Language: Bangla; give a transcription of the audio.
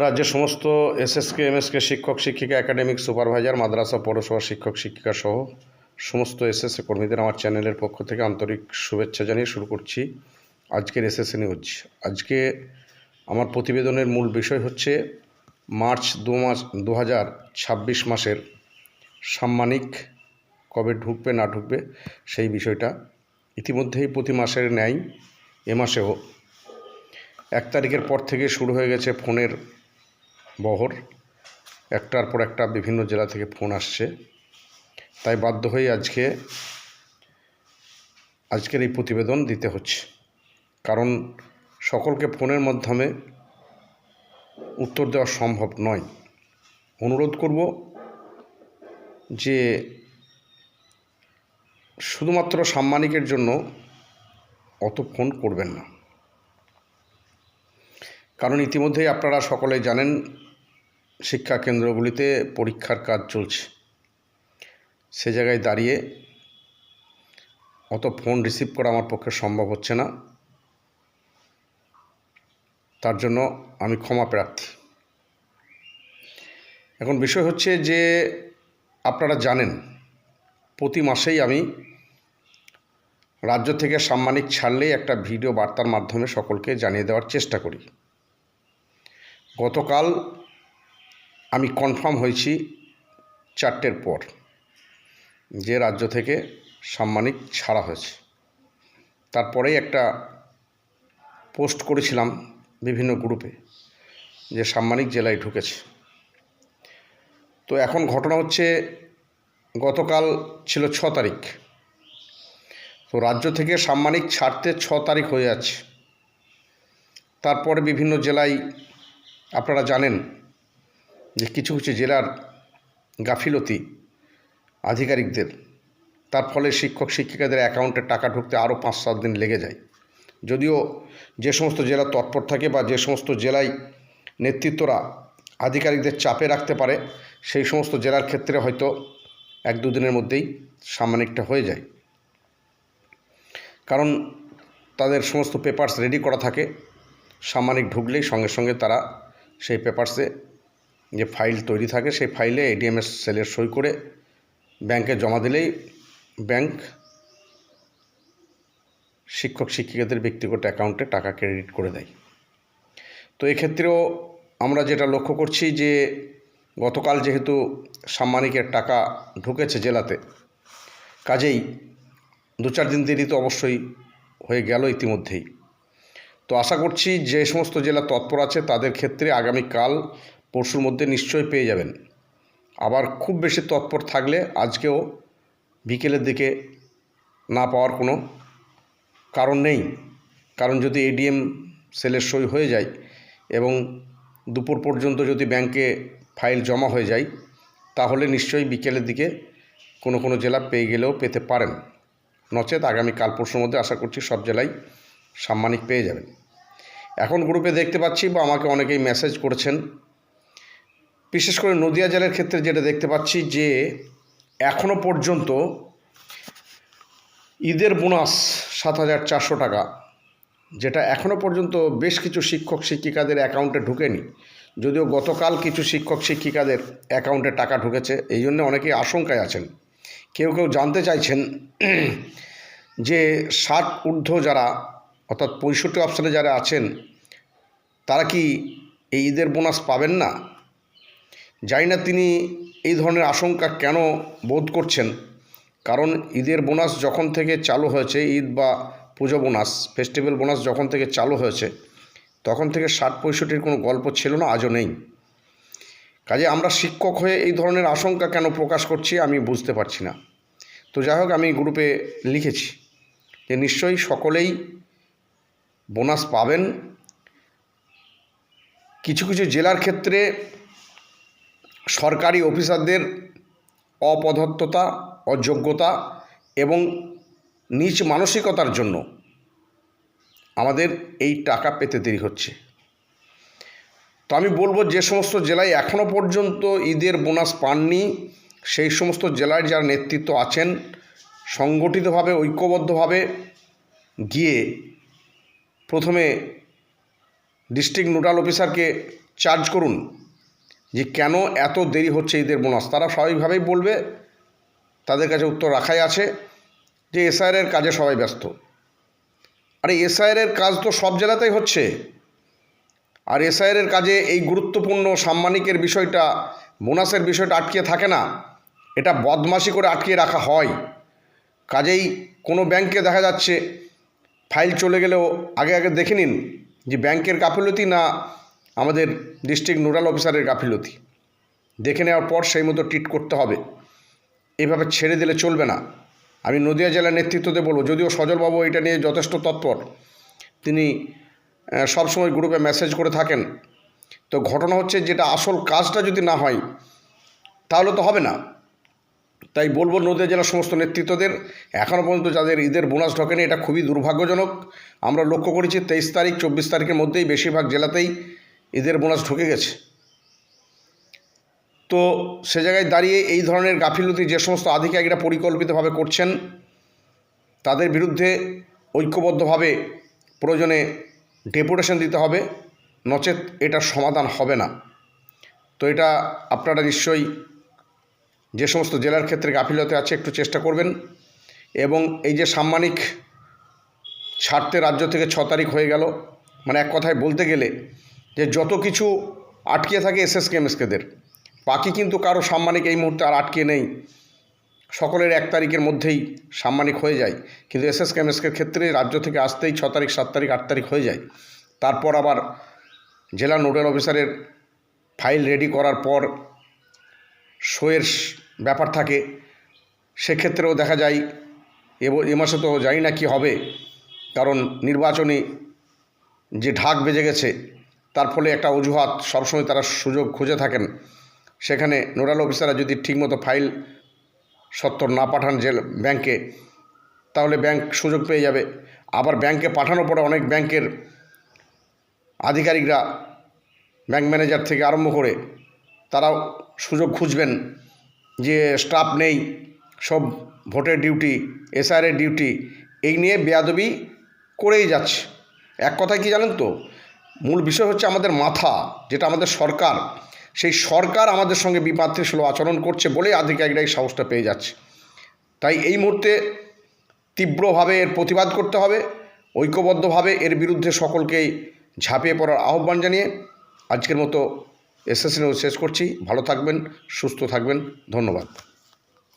রাজ্যের সমস্ত এসএসকে এমএসকে শিক্ষক শিক্ষিকা একাডেমিক সুপারভাইজার মাদ্রাসা পৌরসভা শিক্ষক শিক্ষিকা সহ সমস্ত এসএসএ কর্মীদের আমার চ্যানেলের পক্ষ থেকে আন্তরিক শুভেচ্ছা জানিয়ে শুরু করছি আজকের এসএসএ নিউজ। আজকে আমার প্রতিবেদনের মূল বিষয় হচ্ছে মার্চ 2026 মাসের সাম্মানিক কবে ঢুকবে না ঢুকবে সেই বিষয়টা। ইতিমধ্যেই প্রতি মাসের ন্যায় এ মাসেও 1 তারিখের পর থেকে শুরু হয়ে গেছে ফোনের বহর। একটার পর একটা বিভিন্ন জেলা থেকে ফোন আসছে, তাই বাধ্য হয়ে আজকের এই প্রতিবেদন দিতে হচ্ছে, কারণ সকলকে ফোনের মাধ্যমে উত্তর দেওয়া সম্ভব নয়। অনুরোধ করব যে শুধুমাত্র সাম্মানিকের জন্য অত ফোন করবেন না, কারণ ইতিমধ্যেই আপনারা সকলেই জানেন শিক্ষা কেন্দ্রগুলিতে পরীক্ষার কাজ চলছে। সে জায়গায় দাঁড়িয়ে অত ফোন রিসিভ করা আমার পক্ষে সম্ভব হচ্ছে না, তার জন্য আমি ক্ষমা প্রার্থী। এখন বিষয় হচ্ছে যে আপনারা জানেন প্রতি মাসেই আমি রাজ্য থেকে সাম্মানিক ছাড়লেই একটা ভিডিও বার্তার মাধ্যমে সকলকে জানিয়ে দেওয়ার চেষ্টা করি। গতকাল আমি কনফার্ম হয়েছি 4টের পর যে রাজ্য থেকে সাম্মানিক ছাড়া হয়েছে। তারপরেই একটা পোস্ট করেছিলাম বিভিন্ন গ্রুপে যে সাম্মানিক জেলায় ঢুকেছে। তো এখন ঘটনা হচ্ছে গতকাল ছিল 6 তারিখ, তো রাজ্য থেকে সাম্মানিক ছাড়তে 6 তারিখ হয়ে যাচ্ছে। তারপরে বিভিন্ন জেলায় আপনারা জানেন যে কিছু কিছু জেলার গাফিলতি আধিকারিকদের, তার ফলে শিক্ষক শিক্ষিকাদের অ্যাকাউন্টে টাকা ঢুকতে আরও 5-7 দিন লেগে যায়। যদিও যে সমস্ত জেলা তৎপর থাকে বা যে সমস্ত জেলায় নেতৃত্বরা আধিকারিকদের চাপে রাখতে পারে, সেই সমস্ত জেলার ক্ষেত্রে হয়তো 1-2 দিনের মধ্যেই সাম্মানিকটা হয়ে যায়, কারণ তাদের সমস্ত পেপারস রেডি করা থাকে। সাম্মানিক ঢুকলেই সঙ্গে সঙ্গে তারা সেই পেপারসে যে ফাইল তৈরি থাকে সেই ফাইলে এডিএমএস সেলের সই করে ব্যাংকে জমা দিলেই ব্যাংক শিক্ষক শিক্ষিকাদের ব্যক্তিগত অ্যাকাউন্টে টাকা ক্রেডিট করে দেয়। তো এক্ষেত্রেও আমরা যেটা লক্ষ্য করছি যে গতকাল যেহেতু সাম্মানিকের টাকা ঢুকেছে জেলাতে, কাজেই 2-4 দিন দেরি তো অবশ্যই হয়ে গেল ইতিমধ্যেই। তো আশা করছি যে সমস্ত জেলা তৎপর আছে তাদের ক্ষেত্রে আগামীকাল পরশুর মধ্যে নিশ্চয়ই পেয়ে যাবেন। আবার খুব বেশি তৎপর থাকলে আজকেও বিকেলের দিকে না পাওয়ার কোনো কারণ নেই, কারণ যদি এডিএম সেলের সই হয়ে যায় এবং দুপুর পর্যন্ত যদি ব্যাংকে ফাইল জমা হয়ে যায়, তাহলে নিশ্চয়ই বিকেলের দিকে কোনো কোনো জেলা পেয়ে গেলেও পেতে পারেন। নচেত আগামীকাল পরশুর মধ্যে আশা করছি সব জেলায় সাম্মানিক পেয়ে যাবেন। এখন গ্রুপে দেখতে পাচ্ছি বা আমাকে অনেকেই মেসেজ করেছেন, বিশেষ করে নদিয়া জেলার ক্ষেত্রে যেটা দেখতে পাচ্ছি যে এখনও পর্যন্ত ঈদের বোনাস 7,400 টাকা, যেটা এখনও পর্যন্ত বেশ কিছু শিক্ষক শিক্ষিকাদের অ্যাকাউন্টে ঢুকেনি। যদিও গতকাল কিছু শিক্ষক শিক্ষিকাদের অ্যাকাউন্টে টাকা ঢুকেছে, এই জন্য অনেকেই আশঙ্কায় আছেন। কেউ কেউ জানতে চাইছেন যে 60 ঊর্ধ্ব যারা, অর্থাৎ 65 অপশানে যারা আছেন, তারা কি এই ঈদের বোনাস পাবেন না? জানি না তিনি এই ধরনের আশঙ্কা কেন বোধ করছেন, কারণ ঈদের বোনাস যখন থেকে চালু হয়েছে, ঈদ বা পুজো বোনাস, ফেস্টিভ্যাল বোনাস যখন থেকে চালু হয়েছে, তখন থেকে 60-65 কোনো গল্প ছিল না, আজও নেই। কাজে আমরা শিক্ষক হয়ে এই ধরনের আশঙ্কা কেন প্রকাশ করছি আমি বুঝতে পারছি না। তো যাই হোক, আমি গ্রুপে লিখেছি যে নিশ্চয়ই সকলেই বোনাস পাবেন। কিছু কিছু জেলার ক্ষেত্রে সরকারি অফিসারদের অপদার্থতা, অযোগ্যতা এবং নীচ মানসিকতার জন্য আমাদের এই টাকা পেতে দেরি হচ্ছে। তো আমি বলবো যে সমস্ত জেলায় এখনও পর্যন্ত ঈদের বোনাস পাননি, সেই সমস্ত জেলায় যারা নেতৃত্ব আছেন সংগঠিতভাবে ঐক্যবদ্ধভাবে গিয়ে প্রথমে ডিস্ট্রিক্ট নোডাল অফিসারকে চার্জ করুন যে কেন এত দেরি হচ্ছে ঈদের বোনাস। তারা স্বাভাবিকভাবেই বলবে, তাদের কাছে উত্তর রাখাই আছে যে এসআইআরের কাজে সবাই ব্যস্ত। আরে এসআইআরের কাজ তো সব জেলাতেই হচ্ছে, আর এসআইআরের কাজে এই গুরুত্বপূর্ণ সাম্মানিকের বিষয়টা, বোনাসের বিষয়টা আটকিয়ে থাকে না, এটা বদমাশি করে আটকিয়ে রাখা হয়। কাজেই কোনো ব্যাংকে দেখা যাচ্ছে ফাইল চলে গেলেও আগে আগে দেখে নিন যে ব্যাংকের গাফিলতি না আমাদের ডিস্ট্রিক্ট নোডাল অফিসারের গাফিলতি। দেখে নেওয়ার পর সেই মতো ট্রিট করতে হবে, এভাবে ছেড়ে দিলে চলবে না। আমি নদিয়া জেলার নেতৃত্বতে বলবো, যদিও সজলবাবু এটা নিয়ে যথেষ্ট তৎপর, তিনি সবসময় গ্রুপে মেসেজ করে থাকেন। তো ঘটনা হচ্ছে, যেটা আসল কাজটা যদি না হয় তাহলে তো হবে না। তাই বলবো নদিয়া জেলার সমস্ত নেতৃত্বদের, এখনও পর্যন্ত যাদের ঈদের বোনাস ঢোকেনি, এটা খুবই দুর্ভাগ্যজনক। আমরা লক্ষ্য করেছি 23 তারিখ 24 তারিখের মধ্যেই বেশিরভাগ জেলাতেই ঈদের বোনাস ঢুকে গেছে। তো সে জায়গায় দাঁড়িয়ে এই ধরনের গাফিলতি যে সমস্ত আধিকারিকরা পরিকল্পিতভাবে করছেন, তাদের বিরুদ্ধে ঐক্যবদ্ধভাবে প্রয়োজনে ডেপুটেশন দিতে হবে, নচেত এটার সমাধান হবে না। তো এটা আপনারা নিশ্চয়ই যে সমস্ত জেলার ক্ষেত্রে গাফিলতি আছে একটু চেষ্টা করবেন। এবং এই যে সাম্মানিক ছাড়তে রাজ্য থেকে 6 তারিখ হয়ে গেল, মানে এক কথায় বলতে গেলে যে যত কিছু আটকে থাকে এসএসকে এমএসকেদের, বাকি কিন্তু কারো সাম্মানিক এই মুহূর্তে আর আটকে নেই, সকলের 1 তারিখের মধ্যেই সাম্মানিক হয়ে যায়। কিন্তু এসএসকে এমএসকের ক্ষেত্রে রাজ্য থেকে আসতেই 6 তারিখ 7 তারিখ 8 তারিখ হয়ে যায়। তারপর আবার জেলা নোডাল অফিসারের ফাইল রেডি করার পর শোয়ের ব্যাপার থাকে, সেক্ষেত্রেও দেখা যায় এ মাসে তো জানি না কী হবে, কারণ নির্বাচনী যে ঢাক বেজে গেছে, তার ফলে একটা অজুহাত সবসময় তারা সুযোগ খুঁজে থাকেন। সেখানে নোডাল অফিসাররা যদি ঠিকমতো ফাইল সত্তর না পাঠান ব্যাংকে, তাহলে ব্যাংক সুযোগ পেয়ে যাবে। আবার ব্যাংকে পাঠানোর পরে অনেক ব্যাংকের আধিকারিকরা, ব্যাংক ম্যানেজার থেকে আরম্ভ করে, তারাও সুযোগ খুঁজবেন যে স্টাফ নেই, সব ভোটের ডিউটি, এসআইআরের ডিউটি, এই নিয়ে বেয়াদবি করেই যাচ্ছে। এক কথায় কি জানেন তো, মূল বিষয় হচ্ছে আমাদের মাথা, যেটা আমাদের সরকার, সেই সরকার আমাদের সঙ্গে বিমাতৃসুলভ আচরণ করছে বলেই আধিকারিকরা এই সাহসটা পেয়ে যাচ্ছে। তাই এই মুহূর্তে তীব্রভাবে এর প্রতিবাদ করতে হবে, ঐক্যবদ্ধভাবে এর বিরুদ্ধে সকলকেই ঝাঁপিয়ে পড়ার আহ্বান জানিয়ে আজকের মতো এসএসসি নিউজ শেষ করছি। ভালো থাকবেন, সুস্থ থাকবেন, ধন্যবাদ।